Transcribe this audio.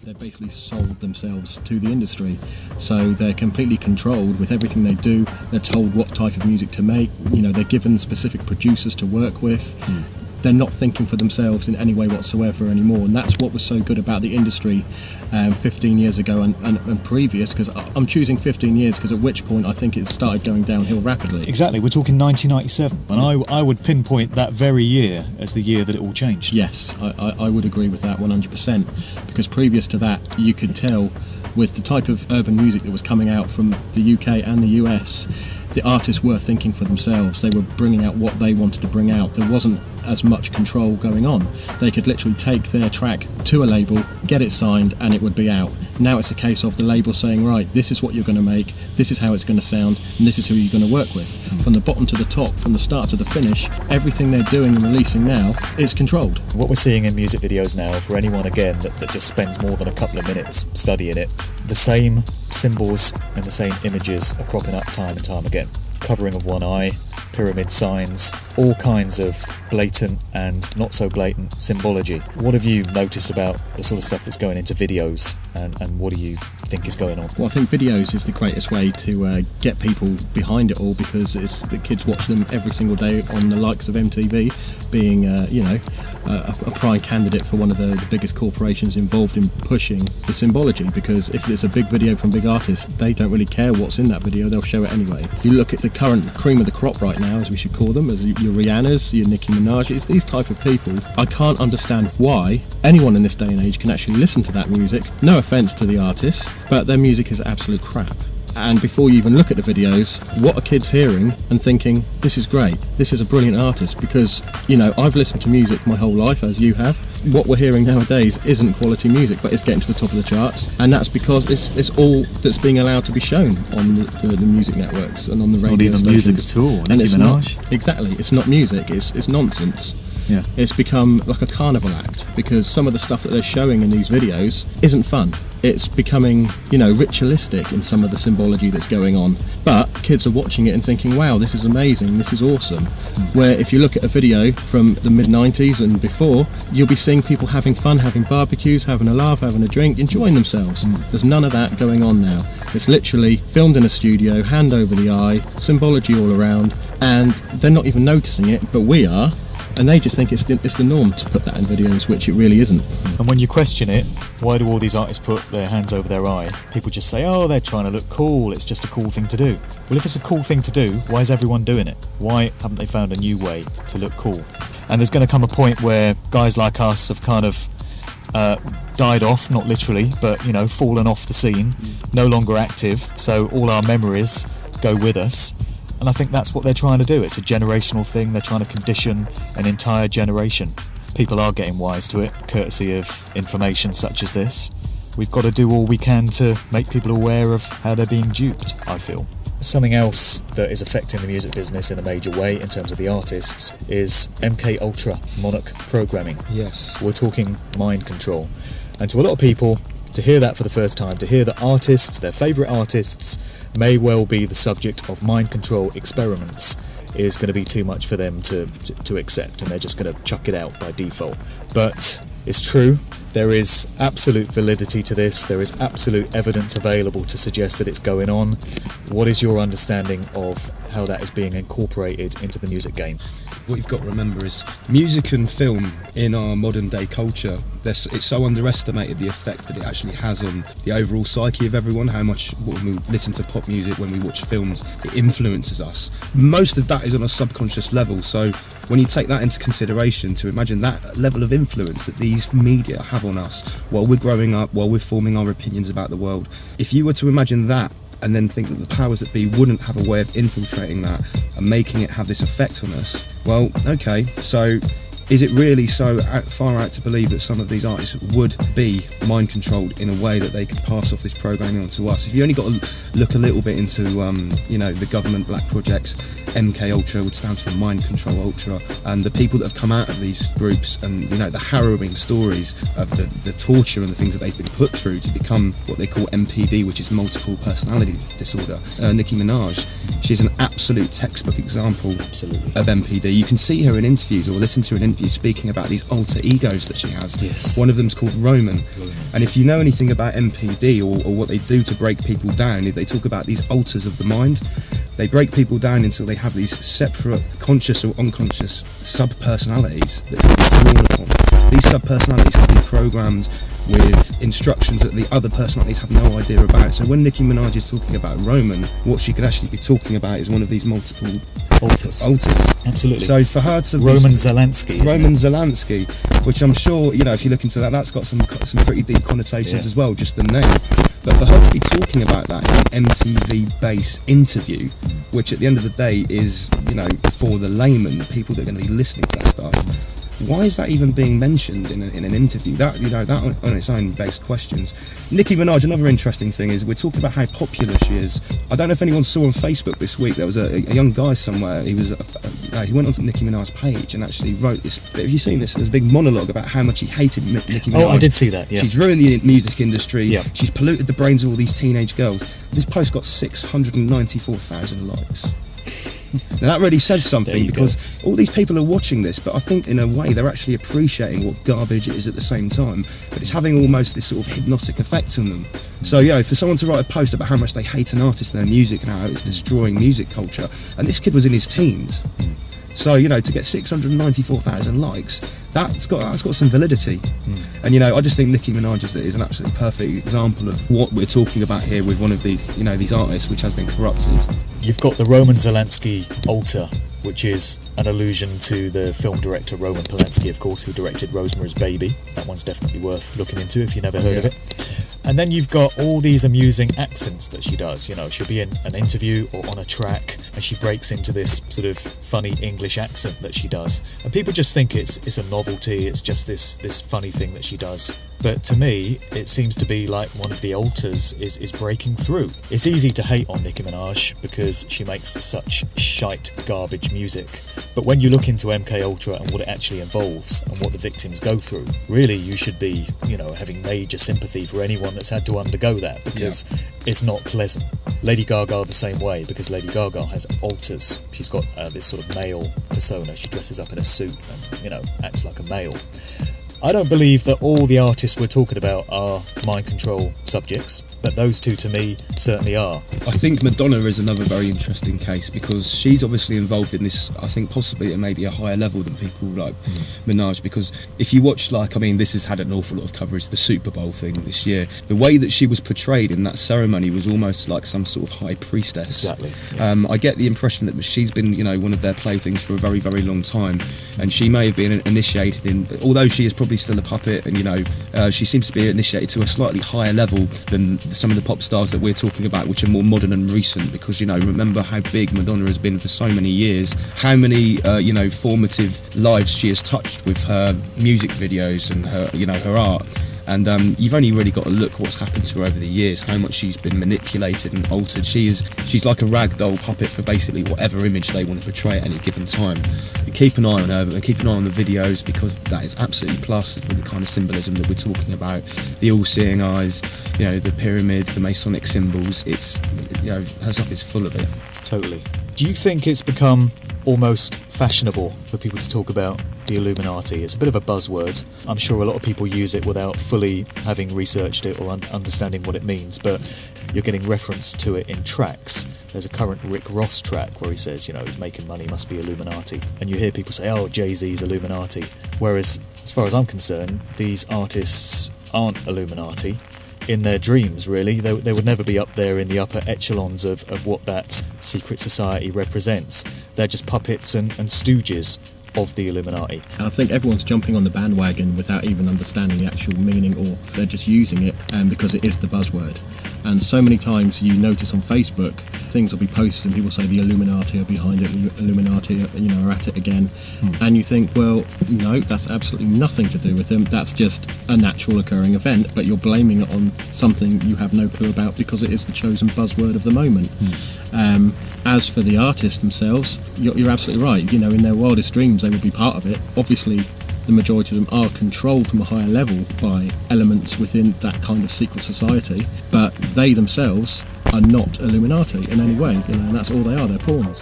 They've basically sold themselves to the industry, so they're completely controlled with everything they do. They're told what type of music to make, they're given specific producers to work with. They're not thinking for themselves in any way whatsoever anymore, and that's what was so good about the industry 15 years ago and previous, because I'm choosing 15 years because at which point I think it started going downhill rapidly. Exactly, we're talking 1997, and I would pinpoint that very year as the year that it all changed. Yes, I would agree with that 100%, because previous to that you could tell with the type of urban music that was coming out from the UK and the US, the artists were thinking for themselves. They were bringing out what they wanted to bring out. There wasn't as much control going on. They could literally take their track to a label, get it signed, and it would be out. Now it's a case of the label saying, right, this is what you're going to make, this is how it's going to sound, and this is who you're going to work with. From the bottom to the top, from the start to the finish, everything they're doing and releasing now is controlled. What we're seeing in music videos now, for anyone again that just spends more than a couple of minutes studying it, the same symbols and the same images are cropping up time and time again. Covering of one eye, pyramid signs, all kinds of blatant and not so blatant symbology. What have you noticed about the sort of stuff that's going into videos, and what do you think is going on? Well, I think videos is the greatest way to get people behind it all, because the kids watch them every single day on the likes of MTV, being a prime candidate for one of the biggest corporations involved in pushing the symbology, because if it's a big video from big artists, they don't really care what's in that video, they'll show it anyway. You look at the current cream of the crop right now, as we should call them, as your Rihannas, your Nicki Minaj's, these type of people. I can't understand why anyone in this day and age can actually listen to that music. No offence to the artists, but their music is absolute crap. And before you even look at the videos, what are kids hearing and thinking, this is great, this is a brilliant artist? Because, I've listened to music my whole life, as you have. What we're hearing nowadays isn't quality music, but it's getting to the top of the charts, and that's because it's all that's being allowed to be shown on the music networks and on the radio stations. Not even music at all, and it's Minaj. Not, exactly, it's not music, it's nonsense. Yeah. It's become like a carnival act, because some of the stuff that they're showing in these videos isn't fun. It's becoming, ritualistic in some of the symbology that's going on. But kids are watching it and thinking, wow, this is amazing, this is awesome. Where if you look at a video from the mid-90s and before, you'll be seeing people having fun, having barbecues, having a laugh, having a drink, enjoying themselves. There's none of that going on now. It's literally filmed in a studio, hand over the eye, symbology all around, and they're not even noticing it, but we are. And they just think it's the norm to put that in videos, which it really isn't. And when you question it, why do all these artists put their hands over their eye? People just say, oh, they're trying to look cool, it's just a cool thing to do. Well, if it's a cool thing to do, why is everyone doing it? Why haven't they found a new way to look cool? And there's going to come a point where guys like us have kind of died off, not literally, but, fallen off the scene, no longer active, so all our memories go with us. And I think that's what they're trying to do. It's a generational thing. They're trying to condition an entire generation. People are getting wise to it, courtesy of information such as this. We've got to do all we can to make people aware of how they're being duped, I feel. Something else that is affecting the music business in a major way in terms of the artists is MK Ultra Monarch programming. Yes. We're talking mind control. And to a lot of people, to hear that for the first time, to hear that artists, their favourite artists, may well be the subject of mind control experiments is going to be too much for them to accept, and they're just going to chuck it out by default. But it's true, there is absolute validity to this, there is absolute evidence available to suggest that it's going on. What is your understanding of how that is being incorporated into the music game? What you've got to remember is music and film in our modern day culture, it's so underestimated the effect that it actually has on the overall psyche of everyone, how much when we listen to pop music, when we watch films, it influences us. Most of that is on a subconscious level, so when you take that into consideration, to imagine that level of influence that these media have on us while we're growing up, while we're forming our opinions about the world, if you were to imagine that and then think that the powers that be wouldn't have a way of infiltrating that and making it have this effect on us, well, okay, so is it really so far out to believe that some of these artists would be mind controlled in a way that they could pass off this programming onto us? If you only got to look a little bit into the government black projects, MK Ultra, which stands for Mind Control Ultra, and the people that have come out of these groups, and the harrowing stories of the torture and the things that they've been put through to become what they call MPD, which is multiple personality disorder. Nicki Minaj, she's an absolute textbook example of MPD. You can see her in interviews or listen to an interview speaking about these alter egos that she has. Yes. One of them's called Roman. And if you know anything about MPD or what they do to break people down, they talk about these altars of the mind. They break people down until they have these separate conscious or unconscious sub-personalities that can be drawn upon. These sub-personalities can be programmed with instructions that the other personalities have no idea about. So when Nicki Minaj is talking about Roman, what she could actually be talking about is one of these multiple altars. Absolutely. So for her to Roman Zelensky, which I'm sure, you know, if you look into that, that's got some pretty deep connotations as well, just the name. But for her to be talking about that in an MTV-based interview, which at the end of the day is, you know, for the layman, the people that are going to be listening to that stuff, why is that even being mentioned in an interview? That, you know, that on its own begs questions. Nicki Minaj, another interesting thing is we're talking about how popular she is. I don't know if anyone saw on Facebook this week, there was a young guy somewhere, he went onto Nicki Minaj's page and actually wrote this, have you seen this? There's a big monologue about how much he hated Nicki Minaj. Oh, I did see that, yeah. She's ruined the music industry, yeah. She's polluted the brains of all these teenage girls. This post got 694,000 likes. Now that really says something, because all these people are watching this, but I think in a way they're actually appreciating what garbage it is at the same time, but it's having almost this sort of hypnotic effect on them. So, you know, for someone to write a post about how much they hate an artist and their music and how it's destroying music culture, and this kid was in his teens, so, you know, to get 694,000 likes, that's got some validity. And, you know, I just think Nicki Minaj is an absolutely perfect example of what we're talking about here with one of these, you know, these artists which has been corrupted. You've got the Roman Zelensky altar, which is an allusion to the film director Roman Polanski, of course, who directed Rosemary's Baby. That one's definitely worth looking into if you've never heard of it. And then you've got all these amusing accents that she does. You know, she'll be in an interview or on a track and she breaks into this sort of funny English accent that she does. And people just think it's a novelty, it's just this funny thing that she does. But to me, it seems to be like one of the altars is breaking through. It's easy to hate on Nicki Minaj because she makes such shite garbage music. But when you look into MK Ultra and what it actually involves and what the victims go through, really you should be, you know, having major sympathy for anyone that's had to undergo that, because it's not pleasant. Lady Gaga the same way, because Lady Gaga has altars. She's got this sort of male persona. She dresses up in a suit and, you know, acts like a male. I don't believe that all the artists we're talking about are mind control subjects, but those two to me certainly are. I think Madonna is another very interesting case, because she's obviously involved in this, I think possibly at maybe a higher level than people like Minaj, because if you watch, like, I mean, this has had an awful lot of coverage, the Super Bowl thing this year, the way that she was portrayed in that ceremony was almost like some sort of high priestess. Exactly. Yeah. I get the impression that she's been, you know, one of their playthings for a very, very long time, and she may have been initiated in, although she is probably still a puppet, and, you know, she seems to be initiated to a slightly higher level than some of the pop stars that we're talking about, which are more modern and recent, because, you know, remember how big Madonna has been for so many years, how many you know, formative lives she has touched with her music videos and her, you know, her art. And you've only really got to look what's happened to her over the years, how much she's been manipulated and altered. She's like a ragdoll puppet for basically whatever image they want to portray at any given time. And keep an eye on her, and keep an eye on the videos, because that is absolutely plastered with the kind of symbolism that we're talking about. The all-seeing eyes, you know, the pyramids, the Masonic symbols. It's, you know, her stuff is full of it. Totally. Do you think it's become almost fashionable for people to talk about the Illuminati? It's a bit of a buzzword. I'm sure a lot of people use it without fully having researched it or understanding what it means, but you're getting reference to it in tracks. There's a current Rick Ross track where he says, you know, he's making money, must be Illuminati. And you hear people say, oh, Jay-Z's Illuminati. Whereas, as far as I'm concerned, these artists aren't Illuminati. In their dreams, really. They would never be up there in the upper echelons of what that secret society represents. They're just puppets and stooges of the Illuminati. And I think everyone's jumping on the bandwagon without even understanding the actual meaning, or they're just using it because it is the buzzword. And so many times you notice on Facebook, things will be posted and people say the Illuminati are behind it, the Illuminati, you know, are at it again. And you think, well, no, that's absolutely nothing to do with them. That's just a natural occurring event, but you're blaming it on something you have no clue about because it is the chosen buzzword of the moment. As for the artists themselves, you're absolutely right. You know, in their wildest dreams, they would be part of it. Obviously, the majority of them are controlled from a higher level by elements within that kind of secret society, but they themselves are not Illuminati in any way, you know, and that's all they are, they're pawns.